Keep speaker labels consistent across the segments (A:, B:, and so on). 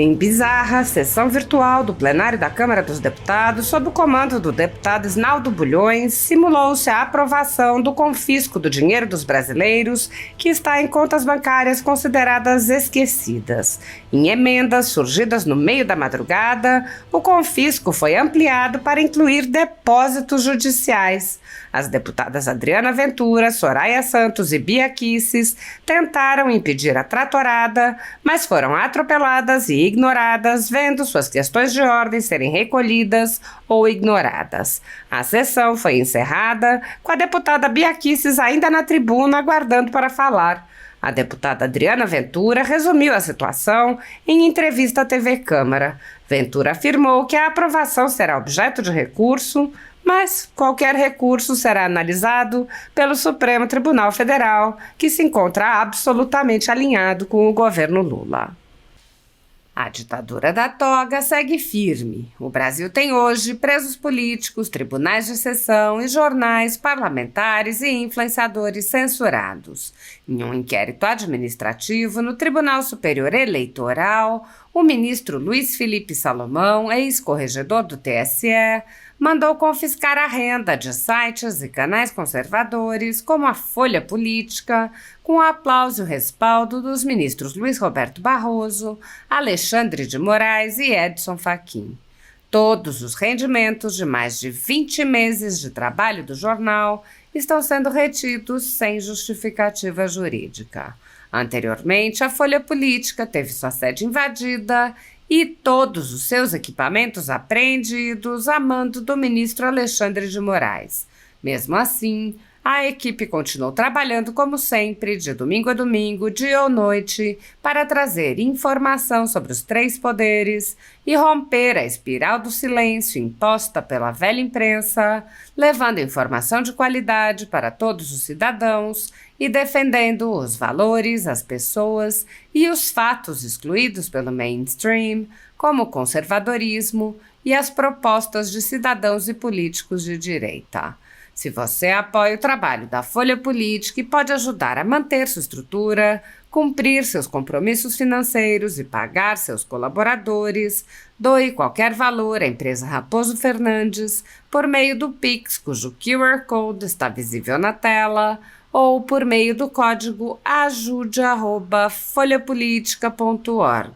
A: Em bizarra sessão virtual do plenário da Câmara dos Deputados, sob o comando do deputado Isnaldo Bulhões, simulou-se a aprovação do confisco do dinheiro dos brasileiros que está em contas bancárias consideradas esquecidas. Em emendas surgidas no meio da madrugada, o confisco foi ampliado para incluir depósitos judiciais. As deputadas Adriana Ventura, Soraya Santos e Bia Kicis tentaram impedir a tratorada, mas foram atropeladas e ignoradas, vendo suas questões de ordem serem recolhidas ou ignoradas. A sessão foi encerrada com a deputada Bia Kicis ainda na tribuna aguardando para falar. A deputada Adriana Ventura resumiu a situação em entrevista à TV Câmara. Ventura afirmou que a aprovação será objeto de recurso, mas qualquer recurso será analisado pelo Supremo Tribunal Federal, que se encontra absolutamente alinhado com o governo Lula. A ditadura da toga segue firme. O Brasil tem hoje presos políticos, tribunais de sessão e jornais, parlamentares e influenciadores censurados. Em um inquérito administrativo no Tribunal Superior Eleitoral, o ministro Luiz Felipe Salomão, ex-corregedor do TSE, mandou confiscar a renda de sites e canais conservadores, como a Folha Política, com o aplauso e o respaldo dos ministros Luiz Roberto Barroso, Alexandre de Moraes e Edson Fachin. Todos os rendimentos de mais de 20 meses de trabalho do jornal estão sendo retidos sem justificativa jurídica. Anteriormente, a Folha Política teve sua sede invadida e todos os seus equipamentos apreendidos a mando do ministro Alexandre de Moraes. Mesmo assim, a equipe continuou trabalhando como sempre, de domingo a domingo, dia ou noite, para trazer informação sobre os três poderes e romper a espiral do silêncio imposta pela velha imprensa, levando informação de qualidade para todos os cidadãos e defendendo os valores, as pessoas e os fatos excluídos pelo mainstream, como o conservadorismo e as propostas de cidadãos e políticos de direita. Se você apoia o trabalho da Folha Política e pode ajudar a manter sua estrutura, cumprir seus compromissos financeiros e pagar seus colaboradores, doe qualquer valor à empresa Raposo Fernandes por meio do Pix, cujo QR Code está visível na tela, ou por meio do código ajude@folhapolitica.org.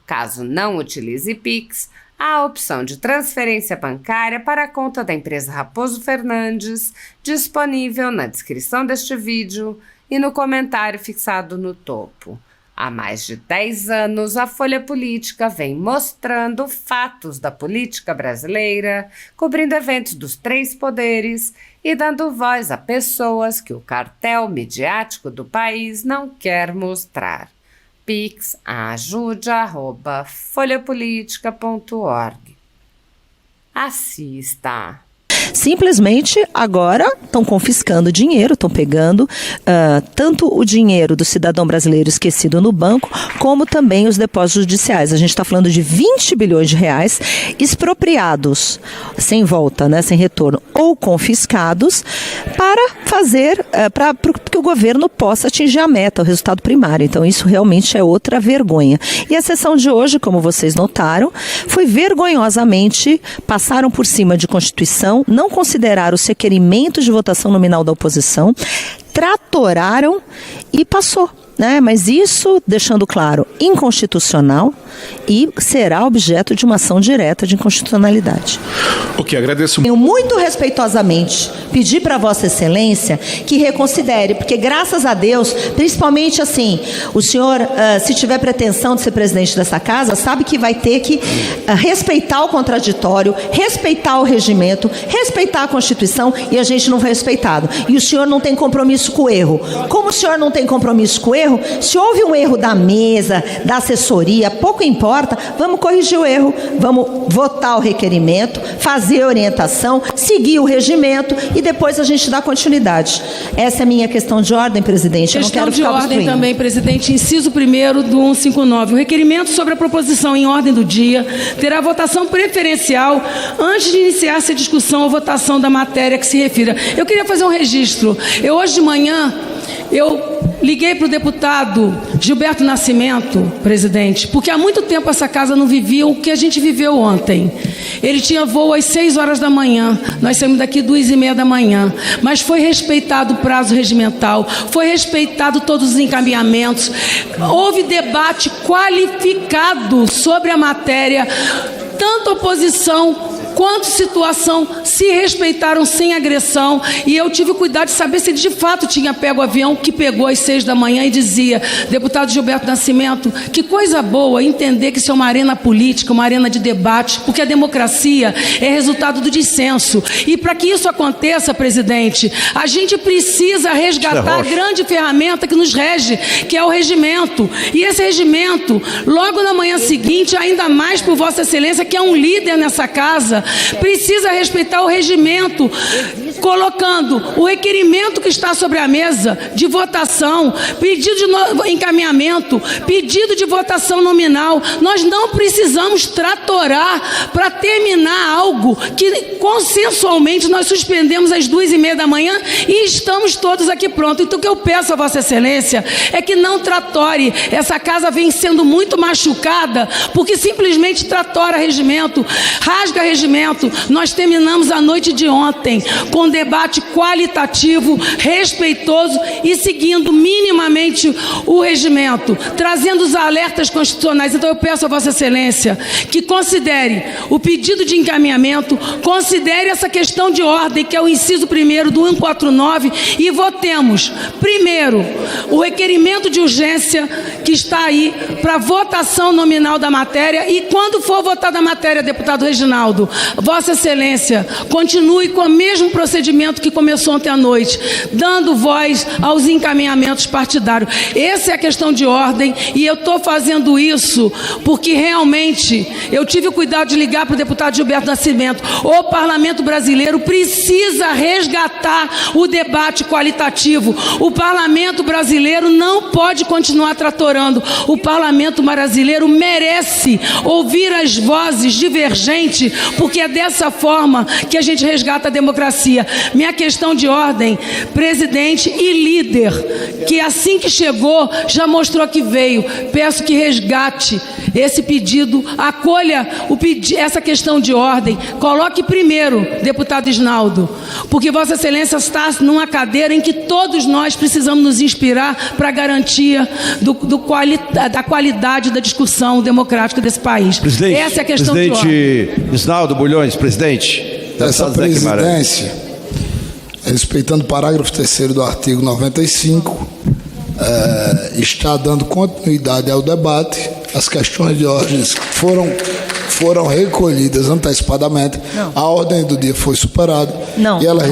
A: Caso não utilize Pix, há a opção de transferência bancária para a conta da empresa Raposo Fernandes, disponível na descrição deste vídeo e no comentário fixado no topo. Há mais de 10 anos, a Folha Política vem mostrando fatos da política brasileira, cobrindo eventos dos três poderes e dando voz a pessoas que o cartel midiático do país não quer mostrar. Pix ajude@folhapolitica.org. Assista!
B: Simplesmente agora estão confiscando dinheiro, estão pegando tanto o dinheiro do cidadão brasileiro esquecido no banco, como também os depósitos judiciais. A gente está falando de 20 bilhões de reais expropriados, sem volta, né, sem retorno, ou confiscados para fazer, para que o governo possa atingir a meta, o resultado primário. Então isso realmente é outra vergonha. E a sessão de hoje, como vocês notaram, foi vergonhosamente, passaram por cima de Constituição, não consideraram os requerimentos de votação nominal da oposição, tratoraram e passou. Né? Mas isso, deixando claro, inconstitucional e será objeto de uma ação direta de inconstitucionalidade.
C: Ok, agradeço.
B: Eu muito respeitosamente pedir para Vossa Excelência que reconsidere, porque graças a Deus, principalmente assim, o senhor, se tiver pretensão de ser presidente dessa casa, sabe que vai ter que respeitar o contraditório, respeitar o regimento, respeitar a Constituição, e a gente não foi respeitado. E o senhor não tem compromisso com o erro. Como o senhor não tem compromisso com o erro, se houve um erro da mesa, da assessoria, pouco importa, vamos corrigir o erro, vamos votar o requerimento, fazer a orientação, seguir o regimento e depois a gente dá continuidade. Essa é a minha questão de ordem, presidente. Eu não quero ficar obstruindo.
D: Questão de ordem também, presidente. Inciso 1º do 159. O requerimento sobre a proposição em ordem do dia terá votação preferencial antes de iniciar-se a discussão ou votação da matéria que se refira. Eu queria fazer um registro. Hoje de manhã, liguei para o deputado Gilberto Nascimento, presidente, porque há muito tempo essa casa não vivia o que a gente viveu ontem. Ele tinha voo às 6 horas da manhã, nós saímos daqui 2h30 da manhã, mas foi respeitado o prazo regimental, foi respeitado todos os encaminhamentos, houve debate qualificado sobre a matéria, tanto oposição quanto situação se respeitaram sem agressão, e eu tive cuidado de saber se ele de fato tinha pego o avião, que pegou às 6 da manhã, e dizia: deputado Gilberto Nascimento, que coisa boa entender que isso é uma arena política, uma arena de debate, porque a democracia é resultado do dissenso, e para que isso aconteça, presidente, a gente precisa resgatar a grande ferramenta que nos rege, que é o regimento, e esse regimento, logo na manhã seguinte, ainda mais por Vossa Excelência, que é um líder nessa casa, precisa respeitar o regimento, colocando o requerimento que está sobre a mesa de votação, pedido de encaminhamento, pedido de votação nominal. Nós não precisamos tratorar para terminar algo que consensualmente nós suspendemos às 2h30 da manhã e estamos todos aqui prontos. Então o que eu peço a Vossa Excelência é que não tratore. Essa casa vem sendo muito machucada porque simplesmente tratora regimento, rasga regimento. Nós terminamos a noite de ontem com debate qualitativo, respeitoso e seguindo minimamente o regimento, trazendo os alertas constitucionais. Então eu peço a Vossa Excelência que considere o pedido de encaminhamento, considere essa questão de ordem, que é o inciso 1º do 149, e votemos primeiro o requerimento de urgência que está aí para votação nominal da matéria, e quando for votada a matéria, deputado Reginaldo, Vossa Excelência continue com o mesmo procedimento que começou ontem à noite, dando voz aos encaminhamentos partidários. Essa é a questão de ordem, e eu estou fazendo isso porque realmente eu tive o cuidado de ligar para o deputado Gilberto Nascimento. O parlamento brasileiro precisa resgatar o debate qualitativo. O parlamento brasileiro não pode continuar tratorando. O parlamento brasileiro merece ouvir as vozes divergentes, porque é dessa forma que a gente resgata a democracia. Minha questão de ordem, presidente e líder, que assim que chegou já mostrou que veio. Peço que resgate esse pedido, acolha essa questão de ordem, coloque primeiro, deputado Isnaldo, porque Vossa Excelência está numa cadeira em que todos nós precisamos nos inspirar para a garantia da qualidade da discussão democrática desse país.
C: Presidente,
D: essa é a questão de ordem.
C: Presidente Isnaldo Bulhões, presidente.
E: Essa presidência, respeitando o parágrafo 3º do artigo 95, está dando continuidade ao debate. As questões de ordem foram recolhidas antecipadamente.
B: Não.
E: A ordem do dia foi superada.
B: Não.
E: E ela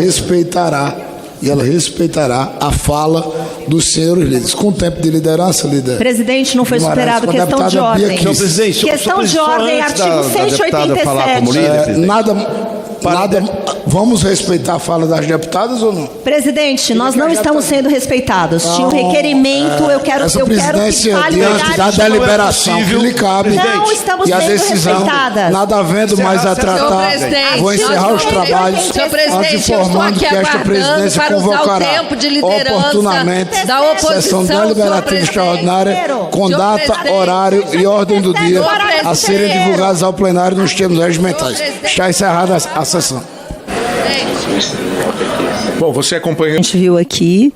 E: respeitará a fala dos senhores líderes. Com tempo de liderança, líder.
B: Presidente, não foi superado. Questão de ordem.
C: Não, presidente,
B: Questão de ordem, artigo 187.
C: falar como líder,
E: Vamos respeitar a fala das deputadas ou não?
B: Presidente, nós não estamos sendo respeitados. Tinha um requerimento, eu quero que fale
E: diante da deliberação que lhe cabe.
B: Não estamos
E: e a
B: sendo
E: decisão,
B: respeitadas.
E: nada havendo mais a tratar, vou encerrar os trabalhos, antes informando que esta presidência convocará oportunamente sessão deliberativa extraordinária com data, horário e ordem do dia a serem divulgados ao plenário nos termos regimentais. Está encerrada a sessão.
F: Bom, você acompanhou.
B: A gente viu aqui,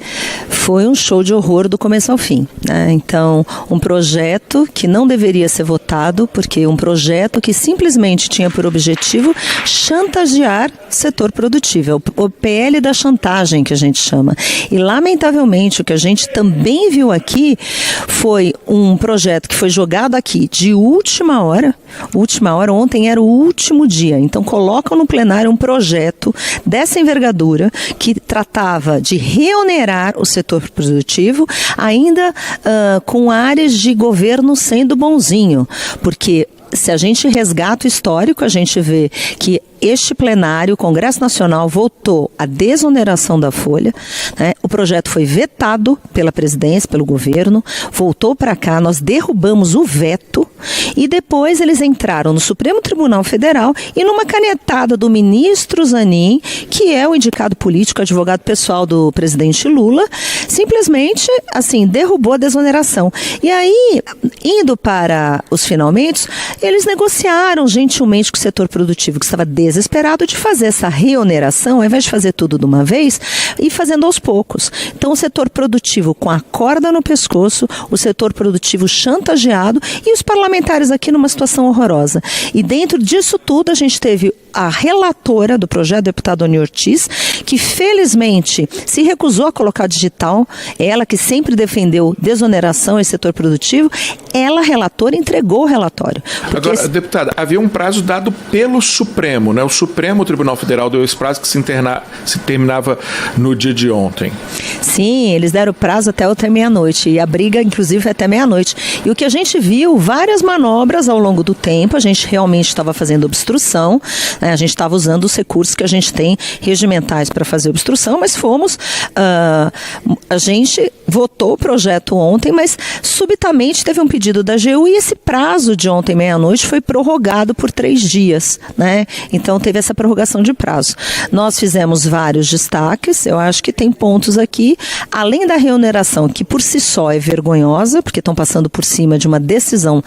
B: foi um show de horror do começo ao fim, né? Então, um projeto que não deveria ser votado, porque um projeto que simplesmente tinha por objetivo chantagear o setor produtivo, é o PL da chantagem que a gente chama. E, lamentavelmente, o que a gente também viu aqui foi um projeto que foi jogado aqui de última hora, ontem era o último dia, então colocam no plenário um projeto dessa envergadura que tratava de reonerar o setor produtivo, ainda com áreas de governo sendo bonzinho, porque se a gente resgata o histórico, a gente vê que este plenário, o Congresso Nacional, votou a desoneração da folha, né? O projeto foi vetado pela presidência, pelo governo, voltou para cá, nós derrubamos o veto, e depois eles entraram no Supremo Tribunal Federal e numa canetada do ministro Zanin, que é o indicado político, advogado pessoal do presidente Lula, simplesmente, assim, derrubou a desoneração. E aí, indo para os finalmente, eles negociaram gentilmente com o setor produtivo, que estava desesperado de fazer essa reoneração, ao invés de fazer tudo de uma vez, e fazendo aos poucos. Então, o setor produtivo com a corda no pescoço, o setor produtivo chantageado e os parlamentares aqui numa situação horrorosa. E dentro disso tudo, a gente teve a relatora do projeto, a deputada Oni Ortiz, que felizmente se recusou a colocar digital, ela que sempre defendeu desoneração e setor produtivo, ela, relatora, entregou o relatório.
F: Agora, deputada, havia um prazo dado pelo Supremo, né? O Supremo Tribunal Federal deu esse prazo que se terminava no dia de ontem.
B: Sim, eles deram prazo até outra meia-noite, e a briga, inclusive, foi até meia-noite. E o que a gente viu, várias manobras ao longo do tempo, a gente realmente estava fazendo obstrução, né? A gente estava usando os recursos que a gente tem regimentais para fazer obstrução, mas a gente votou o projeto ontem, mas subitamente teve um pedido da AGU e esse prazo de ontem, meia-noite, foi prorrogado por 3 dias, né? Então teve essa prorrogação de prazo. Nós fizemos vários destaques, eu acho que tem pontos aqui, além da reoneração, que por si só é vergonhosa, porque estão passando por cima de uma decisão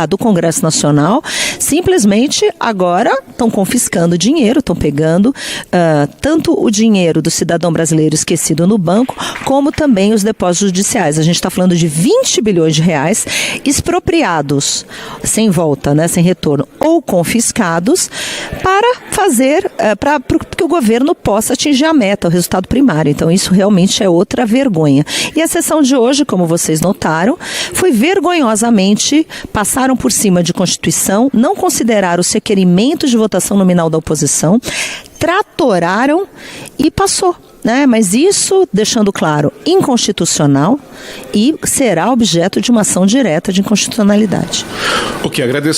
B: do Congresso Nacional, simplesmente agora estão confiscando dinheiro, estão pegando tanto o dinheiro do cidadão brasileiro esquecido no banco, como também os depósitos judiciais. A gente está falando de 20 bilhões de reais expropriados, sem volta, né, sem retorno, ou confiscados para fazer, para que o governo possa atingir a meta, o resultado primário. Então isso realmente é outra vergonha. E a sessão de hoje, como vocês notaram, foi vergonhosamente, passaram por cima de Constituição, não consideraram os requerimentos de votação nominal da oposição, tratoraram e passou. Né? Mas isso, deixando claro, inconstitucional e será objeto de uma ação direta de inconstitucionalidade.
F: Ok, agradeço muito.